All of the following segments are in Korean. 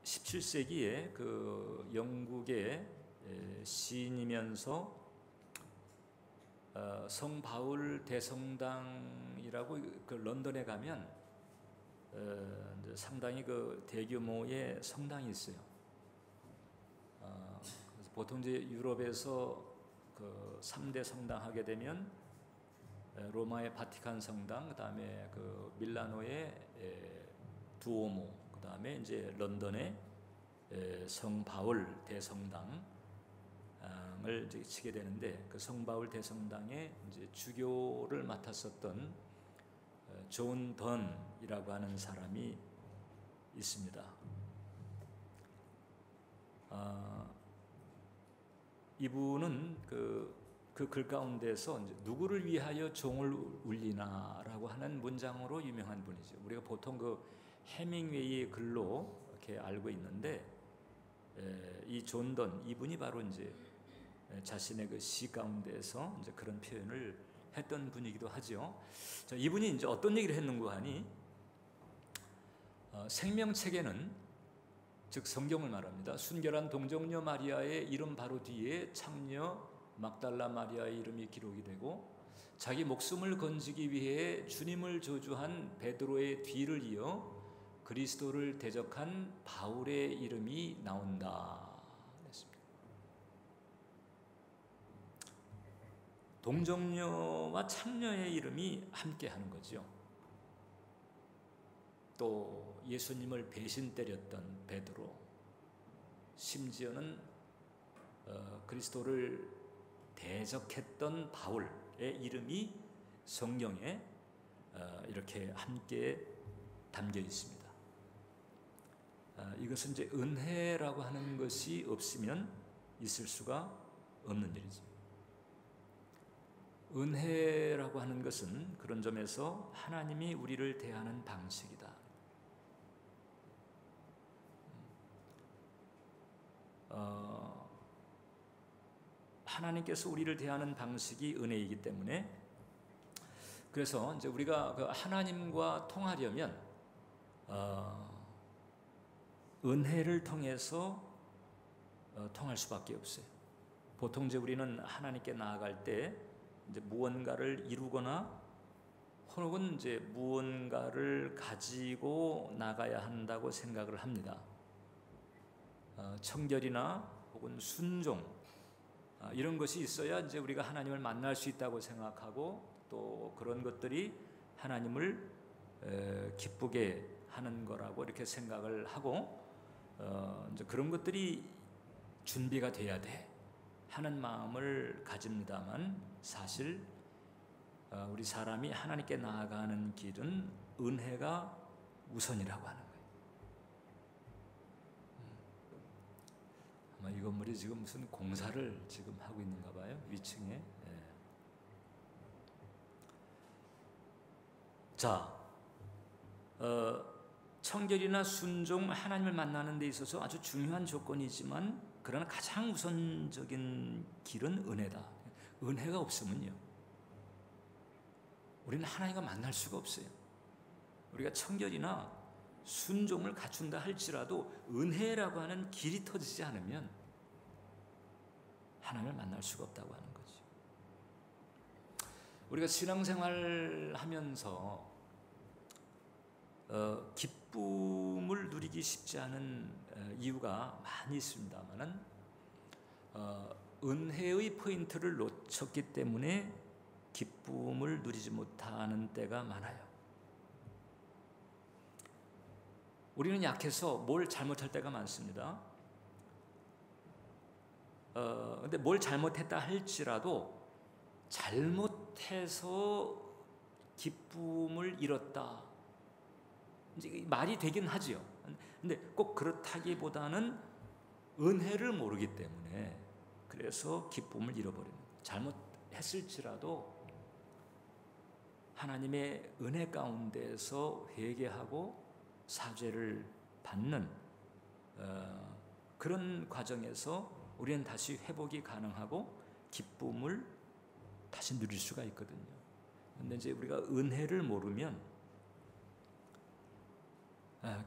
17세기에 그 영국의 시인이면서 성 바울 대성당이라고 그 런던에 가면 이제 상당히 그 대규모의 성당이 있어요. 그래서 보통 이제 유럽에서 그 3대 성당 하게 되면 로마의 바티칸 성당, 그 다음에 그 밀라노의 두오모, 그 다음에 이제 런던의 성 바울 대성당을 이제 치게 되는데, 그 성 바울 대성당의 이제 주교를 맡았었던 존 던이라고 하는 사람이 있습니다. 이분은 그 글 가운데서 이제 누구를 위하여 종을 울리나라고 하는 문장으로 유명한 분이죠. 우리가 보통 그 해밍웨이의 글로 이렇게 알고 있는데, 이 존 던 이분이 바로 이제 자신의 그 시 가운데서 이제 그런 표현을 했던 분이기도 하죠. 자, 이분이 이제 어떤 얘기를 했는가 하니, 생명책에는, 즉 성경을 말합니다, 순결한 동정녀 마리아의 이름 바로 뒤에 창녀 막달라 마리아의 이름이 기록이 되고, 자기 목숨을 건지기 위해 주님을 저주한 베드로의 뒤를 이어 그리스도를 대적한 바울의 이름이 나온다 했습니다. 동정녀와 창녀의 이름이 함께 하는 거죠. 또 예수님을 배신 때렸던 베드로, 심지어는 그리스도를 대적했던 바울의 이름이 성경에 이렇게 함께 담겨 있습니다. 이것은 이제 은혜라고 하는 것이 없으면 있을 수가 없는 일이죠. 은혜라고 하는 것은 그런 점에서 하나님이 우리를 대하는 방식이다. 하나님께서 우리를 대하는 방식이 은혜이기 때문에, 그래서 이제 우리가 그 하나님과 통하려면 은혜를 통해서 통할 수밖에 없어요. 보통 이제 우리는 하나님께 나아갈 때 이제 무언가를 이루거나 혹은 이제 무언가를 가지고 나가야 한다고 생각을 합니다. 청결이나 혹은 순종, 이런 것이 있어야 이제 우리가 하나님을 만날 수 있다고 생각하고, 또 그런 것들이 하나님을 기쁘게 하는 거라고 이렇게 생각을 하고, 이제 그런 것들이 준비가 돼야 돼 하는 마음을 가집니다만, 사실 우리 사람이 하나님께 나아가는 길은 은혜가 우선이라고 하는 거예요. 아마 이 건물이 지금 무슨 공사를 지금 하고 있는가 봐요, 위층에. 자, 청결이나 순종, 하나님을 만나는 데 있어서 아주 중요한 조건이지만, 그러나 가장 우선적인 길은 은혜다. 은혜가 없으면요, 우리는 하나님과 만날 수가 없어요. 우리가 청결이나 순종을 갖춘다 할지라도 은혜라고 하는 길이 터지지 않으면 하나님을 만날 수가 없다고 하는 거죠. 우리가 신앙생활 하면서 기쁨을 누리기 쉽지 않은 이유가 많이 있습니다만은, 은혜의 포인트를 놓쳤기 때문에 기쁨을 누리지 못하는 때가 많아요. 우리는 약해서 뭘 잘못할 때가 많습니다. 근데 뭘 잘못했다 할지라도 잘못해서 기쁨을 잃었다, 이제 말이 되긴 하죠. 근데 꼭 그렇다기보다는 은혜를 모르기 때문에 그래서 기쁨을 잃어버리는 거예요. 잘못했을지라도 하나님의 은혜 가운데서 회개하고 사죄를 받는 그런 과정에서 우리는 다시 회복이 가능하고 기쁨을 다시 누릴 수가 있거든요. 그런데 이제 우리가 은혜를 모르면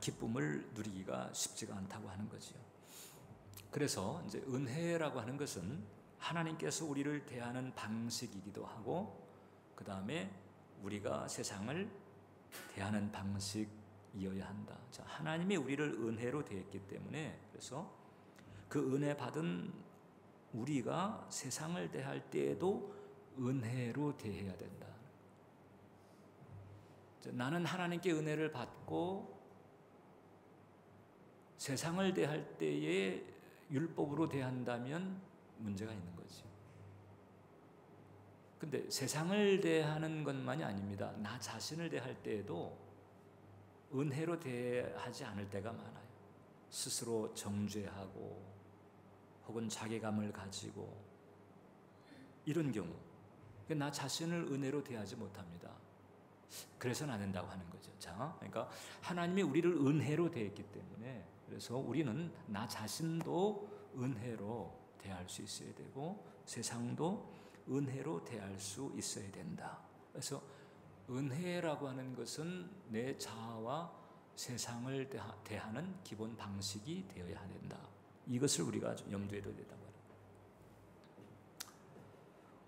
기쁨을 누리기가 쉽지가 않다고 하는 거지요. 그래서 이제 은혜라고 하는 것은 하나님께서 우리를 대하는 방식이기도 하고, 그 다음에 우리가 세상을 대하는 방식이어야 한다. 자, 하나님이 우리를 은혜로 대했기 때문에, 그래서 그 은혜 받은 우리가 세상을 대할 때에도 은혜로 대해야 된다. 나는 하나님께 은혜를 받고 세상을 대할 때에 율법으로 대한다면 문제가 있는 거지. 근데 세상을 대하는 것만이 아닙니다. 나 자신을 대할 때에도 은혜로 대하지 않을 때가 많아요. 스스로 정죄하고 혹은 자괴감을 가지고 이런 경우, 나 자신을 은혜로 대하지 못합니다. 그래서는 안 된다고 하는 거죠. 자, 그러니까 하나님이 우리를 은혜로 대했기 때문에, 그래서 우리는 나 자신도 은혜로 대할 수 있어야 되고 세상도 은혜로 대할 수 있어야 된다. 그래서 은혜라고 하는 것은 내 자아와 세상을 대하는 기본 방식이 되어야 된다. 이것을 우리가 염두에 둬야 된다고 합니다.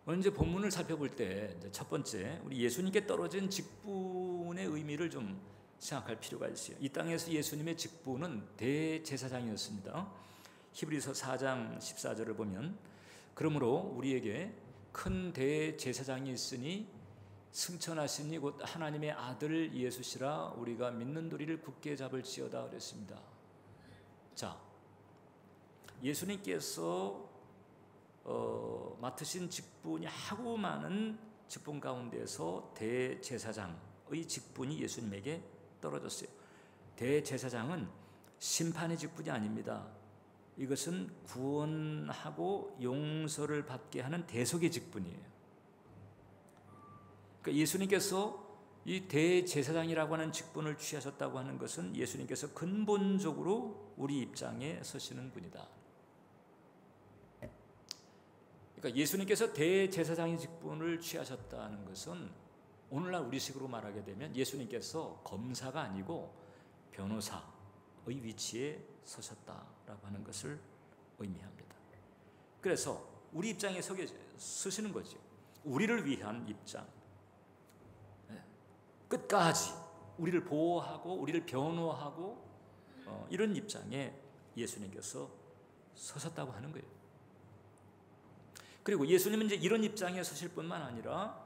오늘 이제 본문을 살펴볼 때 첫 번째, 우리 예수님께 떨어진 직분의 의미를 좀 생각할 필요가 있어요. 이 땅에서 예수님의 직분은 대제사장이었습니다. 히브리서 4장 14절을 보면, 그러므로 우리에게 큰 대제사장이 있으니 승천하시니 곧 하나님의 아들 예수시라 우리가 믿는 도리를 굳게 잡을지어다 그랬습니다. 자, 예수님께서 맡으신 직분이 하고 많은 직분 가운데서 대제사장의 직분이 예수님에게 떨어졌어요. 대제사장은 심판의 직분이 아닙니다. 이것은 구원하고 용서를 받게 하는 대속의 직분이에요. 그러니까 예수님께서 이 대제사장이라고 하는 직분을 취하셨다고 하는 것은 예수님께서 근본적으로 우리 입장에 서시는 분이다. 그러니까 예수님께서 대제사장의 직분을 취하셨다는 것은 오늘날 우리식으로 말하게 되면 예수님께서 검사가 아니고 변호사의 위치에 서셨다라고 하는 것을 의미합니다. 그래서 우리 입장에 서시는 거죠. 우리를 위한 입장, 끝까지 우리를 보호하고 우리를 변호하고 이런 입장에 예수님께서 서셨다고 하는 거예요. 그리고 예수님은 이제 이런 입장에 서실 뿐만 아니라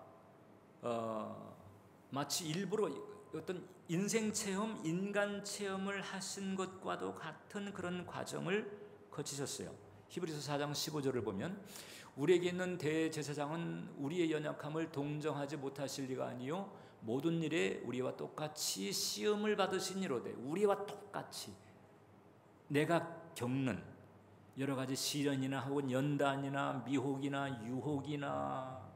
마치 일부러 어떤 인생 체험, 인간 체험을 하신 것과도 같은 그런 과정을 거치셨어요. 히브리서 4장 15절을 보면, 우리에게 있는 대제사장은 우리의 연약함을 동정하지 못하실 리가 아니요 모든 일에 우리와 똑같이 시험을 받으시니로되, 우리와 똑같이 내가 겪는 여러 가지 시련이나 혹은 연단이나 미혹이나 유혹이나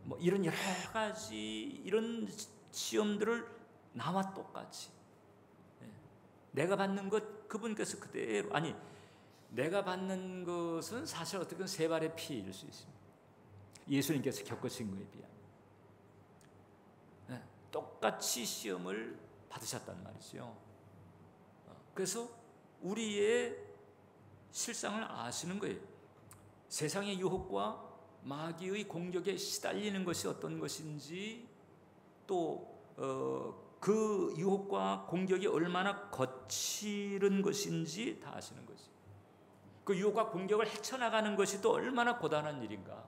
뭐 이런 여러 가지 이런 시험들을 나와 똑같이 내가 받는 것 그분께서 그대로, 아니 내가 받는 것은 사실 어떻게 보면 세 발의 피일 수 있습니다. 예수님께서 겪으신 거에 비하면 똑같이 시험을 받으셨단 말이죠. 그래서 우리의 실상을 아시는 거예요. 세상의 유혹과 마귀의 공격에 시달리는 것이 어떤 것인지, 또 그 유혹과 공격이 얼마나 거칠은 것인지 다 아시는 거지. 그 유혹과 공격을 헤쳐나가는 것이 또 얼마나 고단한 일인가,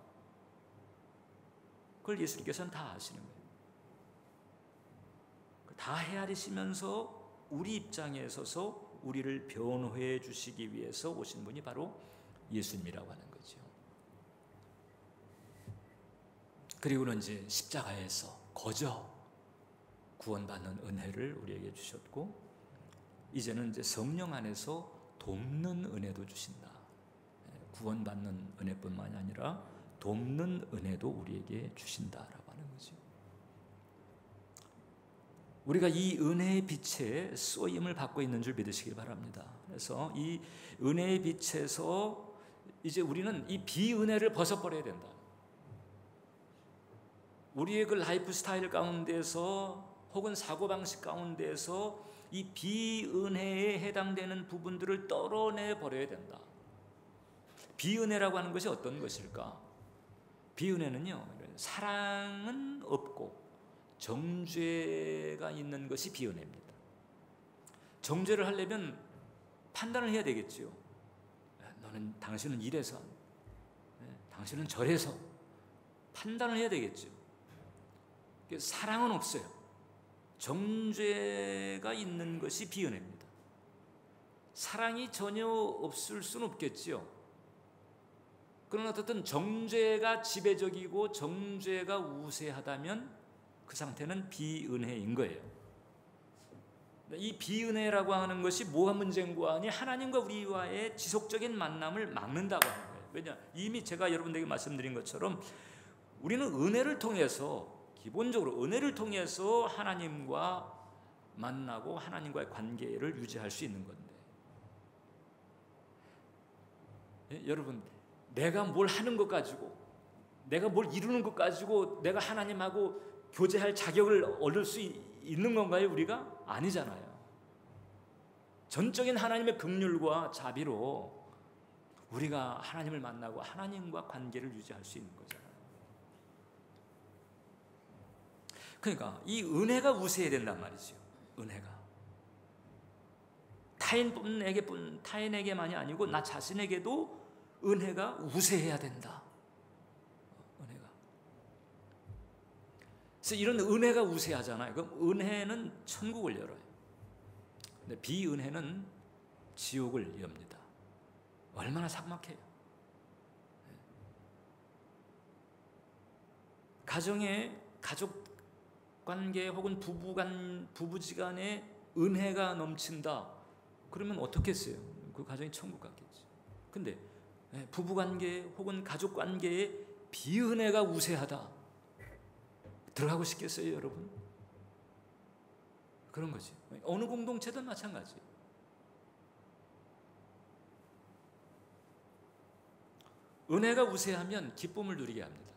그걸 예수님께서는 다 아시는 거예요. 다 헤아리시면서 우리 입장에 서서 우리를 변호해 주시기 위해서 오신 분이 바로 예수님이라고 하는 거죠. 그리고는 이제 십자가에서 거저 구원받는 은혜를 우리에게 주셨고, 이제는 이제 성령 안에서 돕는 은혜도 주신다. 구원받는 은혜뿐만이 아니라 돕는 은혜도 우리에게 주신다라고 하는 거죠. 우리가 이 은혜의 빛에 쏘임을 받고 있는 줄 믿으시길 바랍니다. 그래서 이 은혜의 빛에서 이제 우리는 이 비은혜를 벗어버려야 된다. 우리의 그 라이프 스타일 가운데서 혹은 사고방식 가운데서 이 비은혜에 해당되는 부분들을 떨어내 버려야 된다. 비은혜라고 하는 것이 어떤 것일까? 비은혜는요, 사랑은 없고 정죄가 있는 것이 비은혜입니다. 정죄를 하려면 판단을 해야 되겠지요. 당신은 이래서, 당신은 저래서 판단을 해야 되겠죠. 사랑은 없어요. 정죄가 있는 것이 비은혜입니다. 사랑이 전혀 없을 수는 없겠지요. 그러나 어쨌든 정죄가 지배적이고 정죄가 우세하다면 그 상태는 비은혜인 거예요. 이 비은혜라고 하는 것이 뭐가 문제인가 하니 하나님과 우리와의 지속적인 만남을 막는다고 하는 거예요. 왜냐? 이미 제가 여러분들에게 말씀드린 것처럼 우리는 은혜를 통해서, 기본적으로 은혜를 통해서 하나님과 만나고 하나님과의 관계를 유지할 수 있는 건데, 여러분, 내가 뭘 하는 것 가지고, 내가 뭘 이루는 것 가지고 내가 하나님하고 교제할 자격을 얻을 수 있는 건가요, 우리가? 아니잖아요. 전적인 하나님의 긍휼과 자비로 우리가 하나님을 만나고 하나님과 관계를 유지할 수 있는 거잖아요. 그러니까 이 은혜가 우세해야 된단 말이죠. 은혜가 타인에게만이 아니고 나 자신에게도 은혜가 우세해야 된다. 은혜가. 그래서 이런 은혜가 우세하잖아요. 그럼 은혜는 천국을 열어요. 근데 비은혜는 지옥을 엽니다. 얼마나 삭막해요. 가족 관계 혹은 부부지간에 은혜가 넘친다. 그러면 어떻겠어요? 그 가정이 천국 같겠지. 근데 부부관계 혹은 가족관계에 비은혜가 우세하다. 들어가고 싶겠어요, 여러분? 그런 거지. 어느 공동체든 마찬가지. 은혜가 우세하면 기쁨을 누리게 합니다.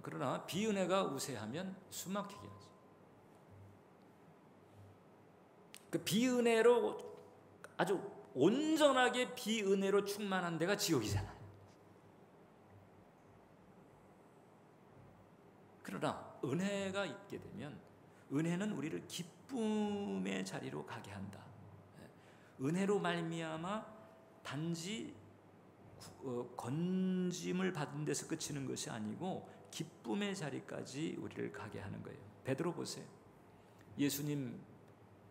그러나 비은혜가 우세하면 숨막히게 하죠. 그 비은혜로 아주 온전하게 비은혜로 충만한 데가 지옥이잖아요. 그러나 은혜가 있게 되면 은혜는 우리를 기쁨의 자리로 가게 한다. 은혜로 말미암아 단지 건짐을 받은 데서 그치는 것이 아니고 기쁨의 자리까지 우리를 가게 하는 거예요. 베드로 보세요. 예수님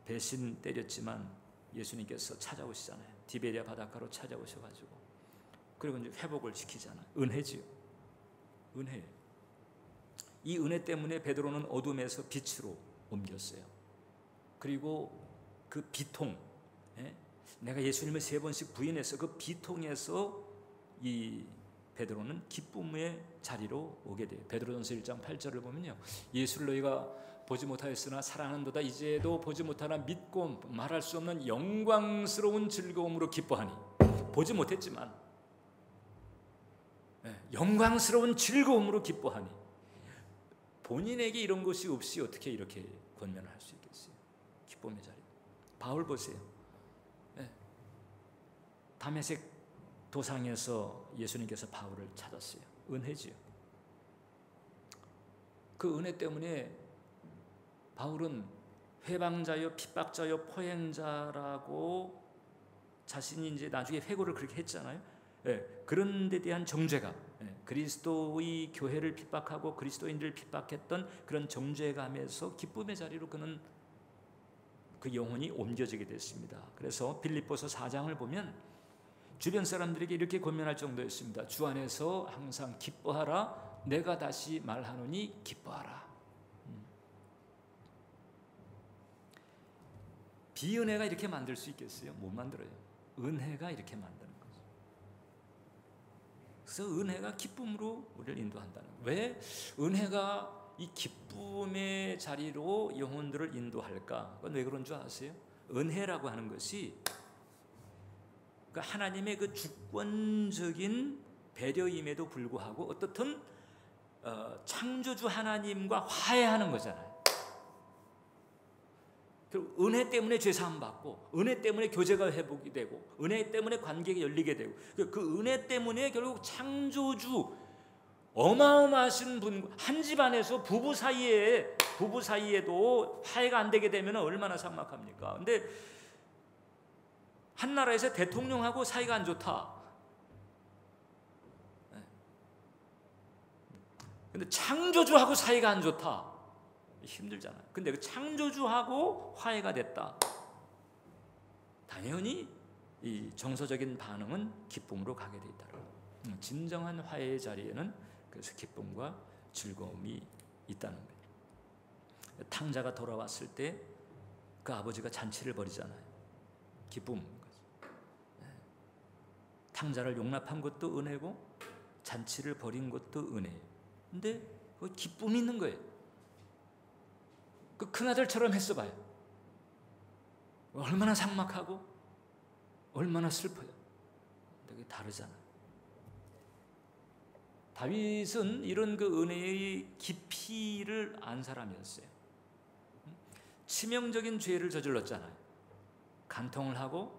배신 때렸지만 예수님께서 찾아오시잖아요. 디베리아 바닷가로 찾아오셔가지고 그리고 이제 회복을 시키잖아요. 은혜지요. 은혜. 이 은혜 때문에 베드로는 어둠에서 빛으로 옮겼어요. 그리고 그 비통, 내가 예수님을 3번씩 부인해서 그 비통에서 이 베드로는 기쁨의 자리로 오게 돼요. 베드로전서 1장 8절을 보면요, 예수를 너희가 보지 못하였으나 사랑하는도다 이제도 보지 못하나 믿고 말할 수 없는 영광스러운 즐거움으로 기뻐하니. 보지 못했지만 영광스러운 즐거움으로 기뻐하니. 본인에게 이런 것이 없이 어떻게 이렇게 권면을 할 수 있겠어요? 기쁨의 자리. 바울 보세요. 다메섹 도상에서 예수님께서 바울을 찾았어요. 은혜지요. 그 은혜 때문에 바울은 회방자요, 핍박자요, 포행자라고 자신이 이제 나중에 회고를 그렇게 했잖아요. 그런 데 대한 정죄감, 그리스도의 교회를 핍박하고 그리스도인들을 핍박했던 그런 정죄감에서 기쁨의 자리로 그는 그 영혼이 옮겨지게 됐습니다. 그래서 빌립보서 4장을 보면 주변 사람들에게 이렇게 권면할 정도였습니다. 주 안에서 항상 기뻐하라. 내가 다시 말하노니 기뻐하라. 비은혜가 이렇게 만들 수 있겠어요? 못 만들어요. 은혜가 이렇게 만드는 거죠. 그래서 은혜가 기쁨으로 우리를 인도한다는 거예요. 왜 은혜가 이 기쁨의 자리로 영혼들을 인도할까? 그건 왜 그런 줄 아세요? 은혜라고 하는 것이 하나님의 그 주권적인 배려임에도 불구하고 어떻든 창조주 하나님과 화해하는 거잖아요. 그리고 은혜 때문에 죄사함 받고, 은혜 때문에 교제가 회복이 되고, 은혜 때문에 관계가 열리게 되고, 그 은혜 때문에 결국 창조주 어마어마하신 분, 한 집안에서 부부 사이에도 화해가 안 되게 되면 얼마나 삭막합니까? 근데 한 나라에서 대통령하고 사이가 안 좋다. 근데 창조주하고 사이가 안 좋다. 힘들잖아요. 근데 그 창조주하고 화해가 됐다. 당연히 이 정서적인 반응은 기쁨으로 가게 돼 있다. 진정한 화해의 자리에는 그래서 기쁨과 즐거움이 있다는 거예요. 탕자가 돌아왔을 때 그 아버지가 잔치를 벌이잖아요. 기쁨. 탕자를 용납한 것도 은혜고 잔치를 벌인 것도 은혜예요. 근데 그 기쁨이 있는 거예요. 그 큰아들처럼 했어봐요. 얼마나 삭막하고 얼마나 슬퍼요. 되게 다르잖아요. 다윗은 이런 그 은혜의 깊이를 안 사람이었어요. 치명적인 죄를 저질렀잖아요. 간통을 하고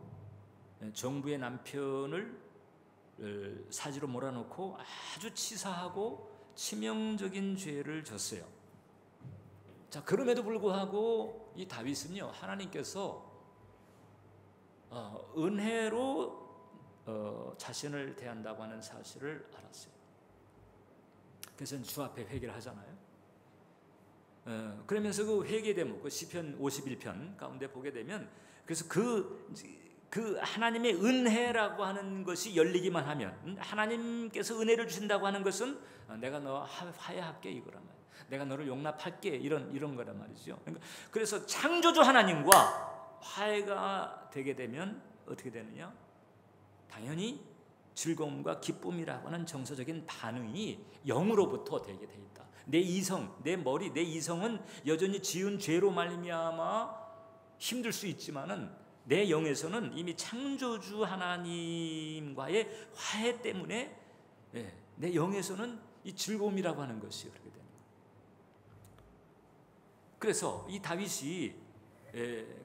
정부의 남편을 사지로 몰아넣고 아주 치사하고 치명적인 죄를 졌어요. 자, 그럼에도 불구하고 이 다윗은요, 하나님께서 은혜로 자신을 대한다고 하는 사실을 알았어요. 그래서 주 앞에 회개를 하잖아요. 그러면서 그 회개 대목, 그 시편 51편 가운데 보게 되면, 그래서 그 하나님의 은혜라고 하는 것이 열리기만 하면, 하나님께서 은혜를 주신다고 하는 것은 내가 너 화해할게 이거란 말이에요. 내가 너를 용납할게 이런 거란 말이죠. 그래서 창조주 하나님과 화해가 되게 되면 어떻게 되느냐? 당연히 즐거움과 기쁨이라고 하는 정서적인 반응이 영으로부터 되게 돼 있다. 내 이성, 내 머리, 내 이성은 여전히 지은 죄로 말미암아 힘들 수 있지만은 내 영에서는 이미 창조주 하나님과의 화해 때문에 내 영에서는 이 즐거움이라고 하는 것이 그렇게 되는 거예요. 그래서 이 다윗이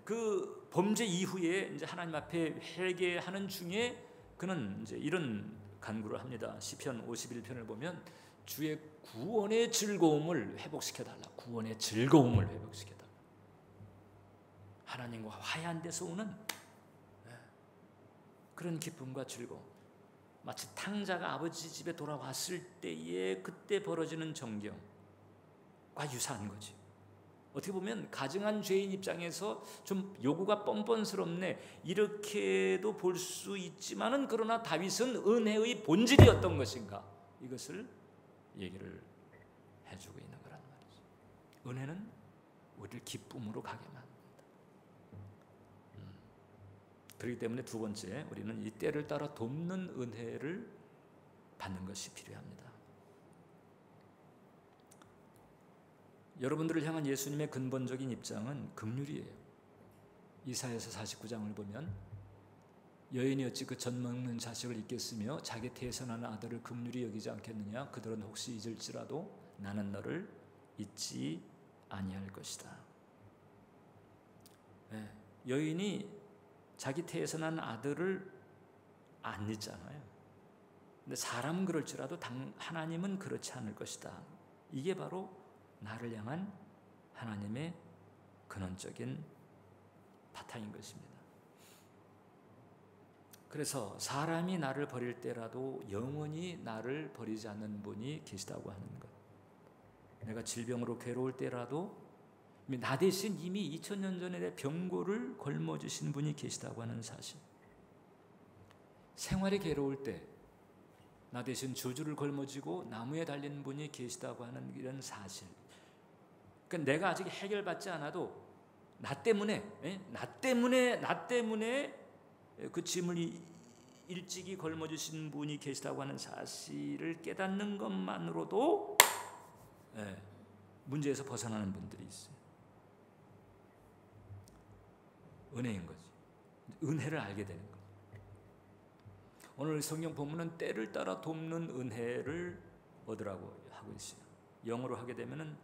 그 범죄 이후에 이제 하나님 앞에 회개하는 중에 그는 이제 이런 간구를 합니다. 시편 51편을 보면 주의 구원의 즐거움을 회복시켜 달라. 구원의 즐거움을 회복시켜 달라. 하나님과 화해한 데서 오는 그런 기쁨과 즐거움. 마치 탕자가 아버지 집에 돌아왔을 때에 그때 벌어지는 정경과 유사한 거지. 어떻게 보면 가증한 죄인 입장에서 좀 요구가 뻔뻔스럽네 이렇게도 볼 수 있지만은, 그러나 다윗은 은혜의 본질이 어떤 것인가 이것을 얘기를 해주고 있는 거란 말이죠. 은혜는 우리를 기쁨으로 가게 만듭니다. 그렇기 때문에 두 번째, 우리는 이 때를 따라 돕는 은혜를 받는 것이 필요합니다. 여러분들을 향한 예수님의 근본적인 입장은 긍휼이에요. 이사야서 49장을 보면 여인이 어찌 그 젖 먹는 자식을 잊겠으며 자기 태선한 아들을 긍휼히 여기지 않겠느냐. 그들은 혹시 잊을지라도 나는 너를 잊지 아니할 것이다. 여인이 자기 태선한 아들을 안 잊잖아요. 근데 사람은 그럴지라도 하나님은 그렇지 않을 것이다. 이게 바로 나를 향한 하나님의 근원적인 바탕인 것입니다. 그래서 사람이 나를 버릴 때라도 영원히 나를 버리지 않는 분이 계시다고 하는 것. 내가 질병으로 괴로울 때라도 나 대신 이미 2000년 전에 내 병고를 걸머주신 분이 계시다고 하는 사실. 생활이 괴로울 때 나 대신 저주를 걸머쥐고 나무에 달린 분이 계시다고 하는 이런 사실. 그러니까 내가 아직 해결받지 않아도 나 때문에 그 짐을 일찍이 걸머주신 분이 계시다고 하는 사실을 깨닫는 것만으로도 문제에서 벗어나는 분들이 있어요. 은혜인 거지. 은혜를 알게 되는 거죠. 오늘 성경 본문은 때를 따라 돕는 은혜를 얻으라고 하고 있어요. 영어로 하게 되면은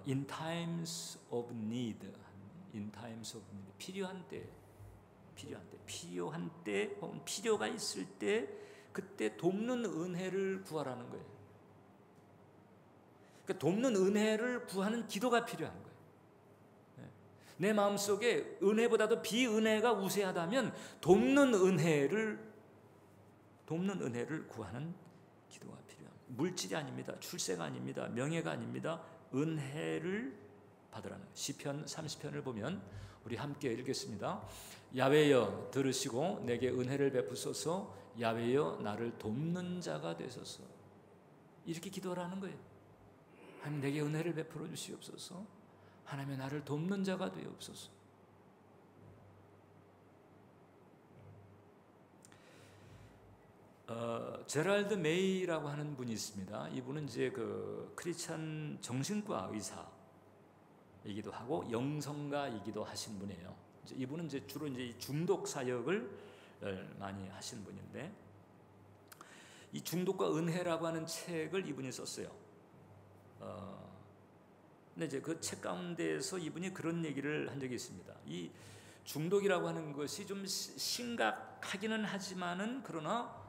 in times of need, in times of need, 필요한 때, 혹은 필요가 있을 때 그때 돕는 은혜를 구하라는 거예요. 그러니까 돕는 은혜를 구하는 기도가 필요한 거예요. 내 마음속에 은혜보다도 비은혜가 우세하다면 돕는 은혜를 구하는 기도가 필요합니다. 물질이 아닙니다. 출세가 아닙니다. 명예가 아닙니다. 은혜를 받으라는 거예요. 시편 30편을 보면 우리 함께 읽겠습니다. 야훼여 들으시고 내게 은혜를 베푸소서. 야훼여 나를 돕는 자가 되소서. 이렇게 기도하라는 거예요. 하나님 내게 은혜를 베풀어 주시옵소서. 하나님의 나를 돕는 자가 되옵소서. 제랄드 메이라고 하는 분이 있습니다. 이분은 이제 그 크리스찬 정신과 의사이기도 하고 영성가이기도 하신 분이에요. 이분은 이제 주로 이제 중독 사역을 많이 하신 분인데, 이 중독과 은혜라고 하는 책을 이분이 썼어요. 근데 이제 그 책 가운데에서 이분이 그런 얘기를 한 적이 있습니다. 이 중독이라고 하는 것이 좀 심각하기는 하지만은, 그러나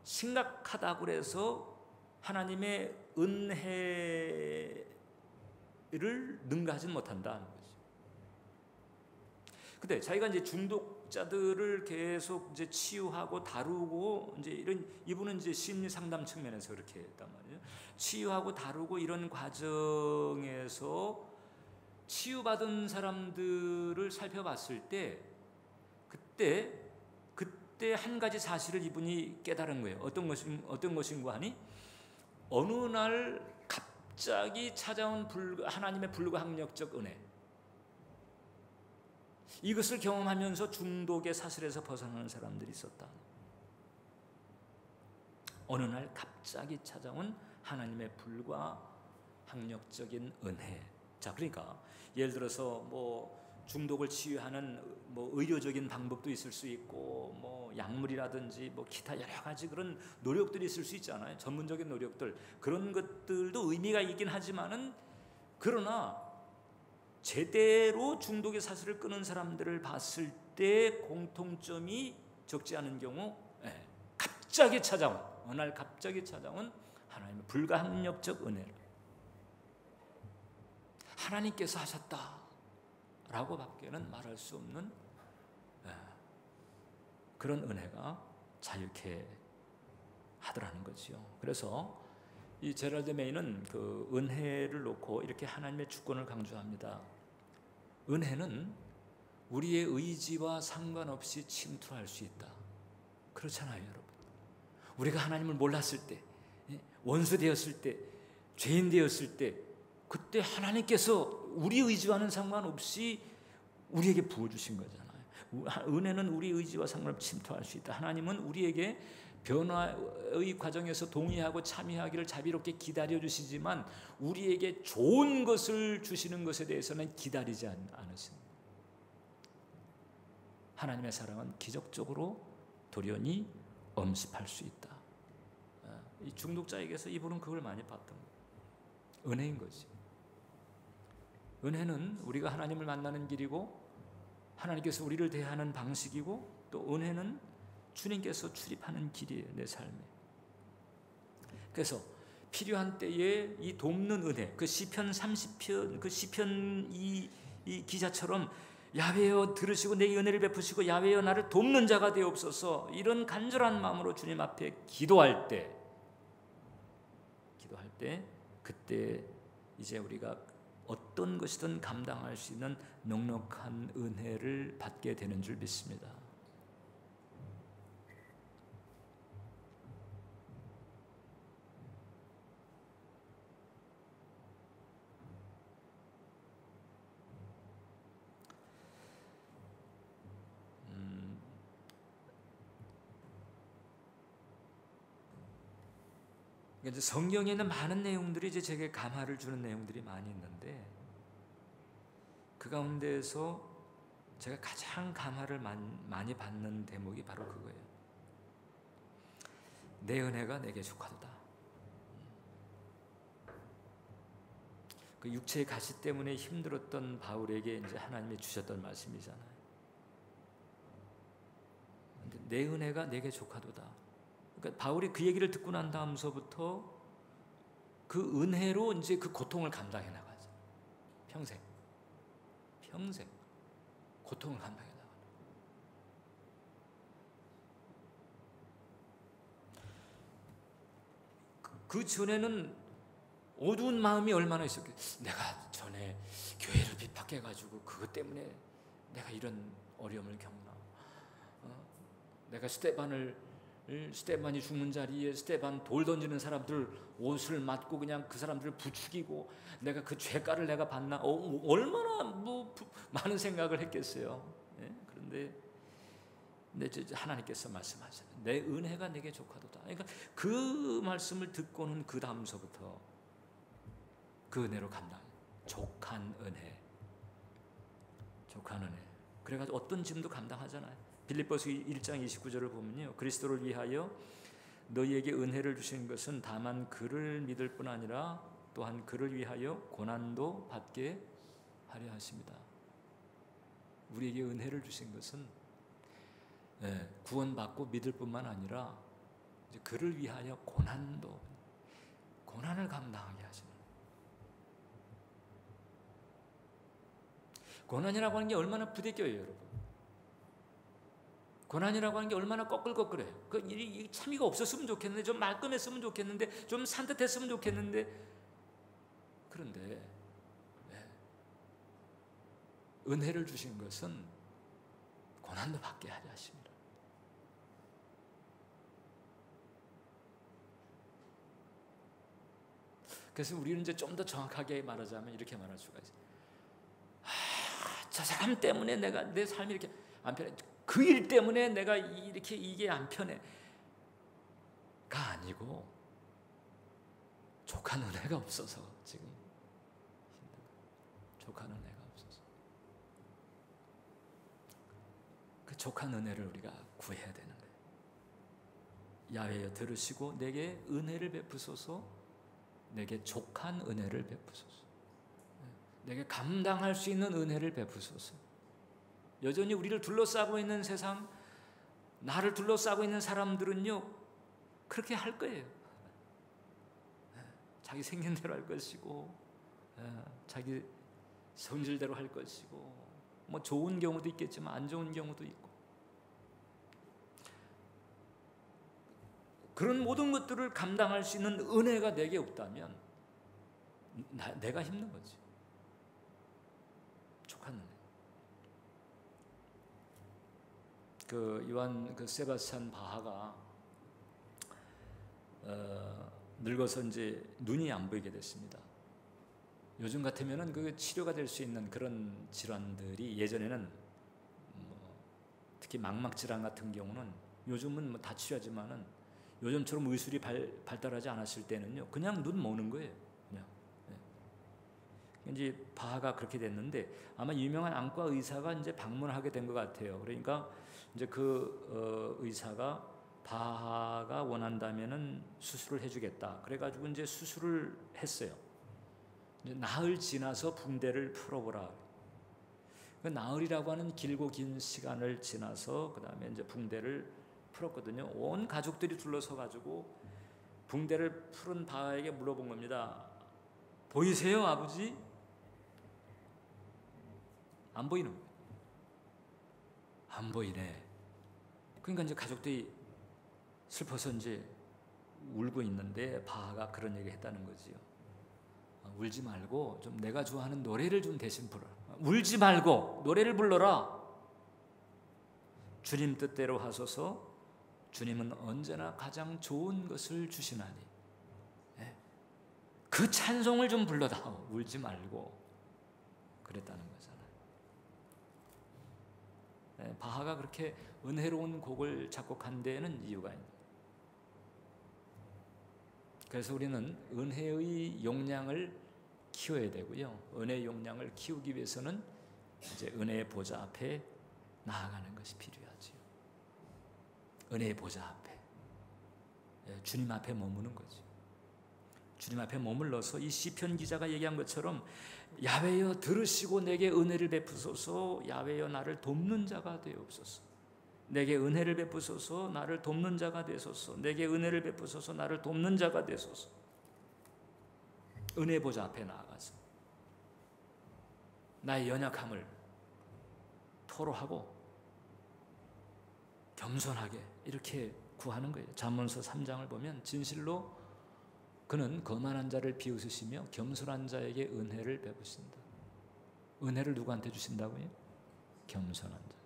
심각하다고 해서 하나님의 은혜를 능가하지는 못한다는 거죠. 근데 자기가 이제 중독자들을 계속 이제 치유하고 다루고, 이제 이분은 이제 심리 상담 측면에서 그렇게 했단 말이에요. 치유하고 다루고 이런 과정에서 치유받은 사람들을 살펴봤을 때 그때 한 가지 사실을 이분이 깨달은 거예요. 어떤 것인가 하니, 어느 날 갑자기 찾아온 하나님의 불가항력적 은혜, 이것을 경험하면서 중독의 사슬에서 벗어나는 사람들이 있었다. 어느 날 갑자기 찾아온 하나님의 불가항력적인 은혜. 자, 그러니까 예를 들어서 뭐 중독을 치유하는 뭐 의료적인 방법도 있을 수 있고, 뭐 약물이라든지 뭐 기타 여러 가지 그런 노력들이 있을 수 있잖아요. 전문적인 노력들, 그런 것들도 의미가 있긴 하지만은, 그러나 제대로 중독의 사슬을 끊은 사람들을 봤을 때 공통점이 적지 않은 경우, 갑자기 찾아온, 어느 날 갑자기 찾아온 하나님의 불가항력적 은혜를 하나님께서 하셨다라고 밖에는 말할 수 없는 그런 은혜가 자유케 하더라는 거지요. 그래서 이 제랄드 메이는 그 은혜를 놓고 이렇게 하나님의 주권을 강조합니다. 은혜는 우리의 의지와 상관없이 침투할 수 있다. 그렇잖아요, 여러분. 우리가 하나님을 몰랐을 때, 원수 되었을 때, 죄인 되었을 때, 그때 하나님께서 우리 의지와는 상관없이 우리에게 부어주신 거잖아요. 은혜는 우리 의지와 상관없이 침투할 수 있다. 하나님은 우리에게 변화의 과정에서 동의하고 참여하기를 자비롭게 기다려주시지만, 우리에게 좋은 것을 주시는 것에 대해서는 기다리지 않으십니다. 하나님의 사랑은 기적적으로 돌연히 엄습할 수 있다. 이 중독자에게서 이분은 그걸 많이 봤던 거예요. 은혜인 거지. 은혜는 우리가 하나님을 만나는 길이고, 하나님께서 우리를 대하는 방식이고, 또 은혜는 주님께서 출입하는 길이에요, 내 삶에. 그래서 필요한 때에 이 돕는 은혜, 그 시편 30편, 그 시편 이 기자처럼 야훼여 들으시고 내게 은혜를 베푸시고 야훼여 나를 돕는 자가 되옵소서, 이런 간절한 마음으로 주님 앞에 기도할 때 그때 이제 우리가 어떤 것이든 감당할 수 있는 넉넉한 은혜를 받게 되는 줄 믿습니다. 이제 성경에 있는 많은 내용들이 이제 제게 감화를 주는 내용들이 많이 있는데, 그 가운데에서 제가 가장 감화를 많이 받는 대목이 바로 그거예요. 내 은혜가 내게 족하도다. 그 육체의 가시 때문에 힘들었던 바울에게 이제 하나님이 주셨던 말씀이잖아요. 내 은혜가 내게 족하도다. 그러니까 바울이 그 얘기를 듣고 난 다음서부터 그 은혜로 이제 그 고통을 감당해 나가죠. 평생 고통을 감당해 나가는. 그 전에는 어두운 마음이 얼마나 있었겠. 내가 전에 교회를 핍박해가지고 그것 때문에 내가 이런 어려움을 겪나. 내가 스테반이 죽는 자리에 스테반 돌 던지는 사람들 옷을 맞고 그냥 그 사람들을 부추기고 내가 그 죄가를 내가 받나. 얼마나 많은 생각을 했겠어요. 예? 그런데 하나님께서 말씀하시는 내 은혜가 내게 족하도다. 그러니까 그 말씀을 듣고는 그 다음서부터 그 은혜로 감당. 족한 은혜. 그래가지고 어떤 짐도 감당하잖아요. 빌립보서 1장 29절을 보면요, 그리스도를 위하여 너희에게 은혜를 주신 것은 다만 그를 믿을 뿐 아니라 또한 그를 위하여 고난도 받게 하려 하십니다. 우리에게 은혜를 주신 것은 구원받고 믿을 뿐만 아니라 이제 그를 위하여 고난을 감당하게 하시는. 고난이라고 하는 게 얼마나 부대껴요, 여러분. 고난이라고 하는 게 얼마나 꺼끌꺼끌해요. 이 참이가 없었으면 좋겠는데, 좀 말끔했으면 좋겠는데, 좀 산뜻했으면 좋겠는데. 그런데 은혜를 주신 것은 고난도 받게 하려 하십니다. 그래서 우리는 이제 좀 더 정확하게 말하자면 이렇게 말할 수가 있어요. 저 사람 때문에 내 삶이 이렇게 안 편해. 그 일 때문에 내가 이렇게 이게 안 편해. 가 아니고 족한 은혜가 없어서 지금 힘들어요. 족한 은혜가 없어서. 그 족한 은혜를 우리가 구해야 되는 거예요. 야훼여 들으시고 내게 은혜를 베푸소서. 내게 족한 은혜를 베푸소서. 내게 감당할 수 있는 은혜를 베푸소서. 여전히 우리를 둘러싸고 있는 세상, 나를 둘러싸고 있는 사람들은요 그렇게 할 거예요. 자기 생긴 대로 할 것이고, 자기 성질대로 할 것이고, 뭐 좋은 경우도 있겠지만 안 좋은 경우도 있고, 그런 모든 것들을 감당할 수 있는 은혜가 내게 없다면 내가 힘든 거지. 족한 은혜. 그 요한 세바스찬 바하가 늙어서 이제 눈이 안 보이게 됐습니다. 요즘 같으면은 그 치료가 될 수 있는 그런 질환들이 예전에는 특히 망막 질환 같은 경우는 요즘은 뭐 다 치료하지만은 요즘처럼 의술이 발달하지 않았을 때는요 그냥 눈 모는 거예요. 그냥. 이제 바하가 그렇게 됐는데 아마 유명한 안과 의사가 이제 방문하게 된 것 같아요. 그러니까 이제 그 의사가 바하가 원한다면은 수술을 해주겠다. 그래가지고 이제 수술을 했어요. 이제 나흘 지나서 붕대를 풀어보라. 그 나흘이라고 하는 길고 긴 시간을 지나서 그 다음에 이제 붕대를 풀었거든요. 온 가족들이 둘러서 가지고 붕대를 풀은 바하에게 물어본 겁니다. 보이세요, 아버지? 안 보이는 거예요. 안 보이네. 그러니까 이제 가족들이 슬퍼서 이제 울고 있는데 바하가 그런 얘기 했다는 거지요. 울지 말고 좀 내가 좋아하는 노래를 좀 대신 불러. 울지 말고 노래를 불러라. 주님 뜻대로 하소서. 주님은 언제나 가장 좋은 것을 주시나니. 그 찬송을 좀 불러다오. 울지 말고. 그랬다는 거잖아요. 바하가 그렇게 은혜로운 곡을 작곡한 데에는 이유가 있는. 그래서 우리는 은혜의 용량을 키워야 되고요. 은혜의 용량을 키우기 위해서는 이제 은혜의 보좌 앞에 나아가는 것이 필요하지요. 은혜의 보좌 앞에, 주님 앞에 머무는 거죠. 주님 앞에 머물러서 이 시편 기자가 얘기한 것처럼 야훼여 들으시고 내게 은혜를 베푸소서. 야훼여 나를 돕는 자가 되옵소서. 내게 은혜를 베푸소서. 나를 돕는 자가 되소서. 내게 은혜를 베푸소서. 나를 돕는 자가 되소서. 은혜 보좌 앞에 나아가서 나의 연약함을 토로하고 겸손하게 이렇게 구하는 거예요. 잠언서 3장을 보면 진실로 그는 거만한 자를 비웃으시며 겸손한 자에게 은혜를 베푸신다. 은혜를 누구한테 주신다고요? 겸손한 자.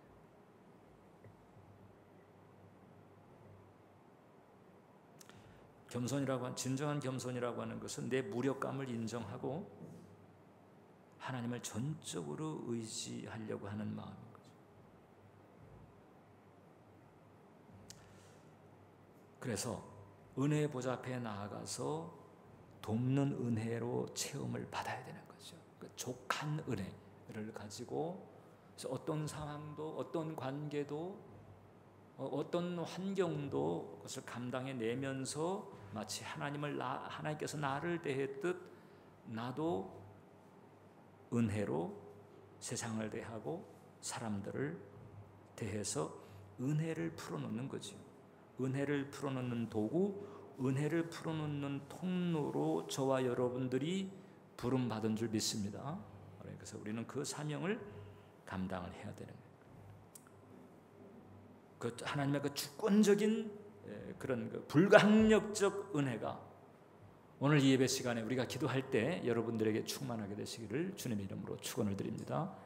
진정한 겸손이라고 하는 것은 내 무력감을 인정하고 하나님을 전적으로 의지하려고 하는 마음인 거죠. 그래서 은혜의 보좌 앞에 나아가서 돕는 은혜로 체험을 받아야 되는 거죠. 그 족한 은혜를 가지고 어떤 상황도, 어떤 관계도, 어떤 환경도 그것을 감당해내면서 마치 하나님께서 나를 대했듯 나도 은혜로 세상을 대하고 사람들을 대해서 은혜를 풀어놓는 거죠. 은혜를 풀어놓는 도구, 은혜를 풀어놓는 통로로 저와 여러분들이 부름받은 줄 믿습니다. 그래서 우리는 그 사명을 감당을 해야 되는 거예요. 그 하나님의 그 주권적인 그런 그 불가항력적 은혜가 오늘 이 예배 시간에 우리가 기도할 때 여러분들에게 충만하게 되시기를 주님의 이름으로 축원을 드립니다.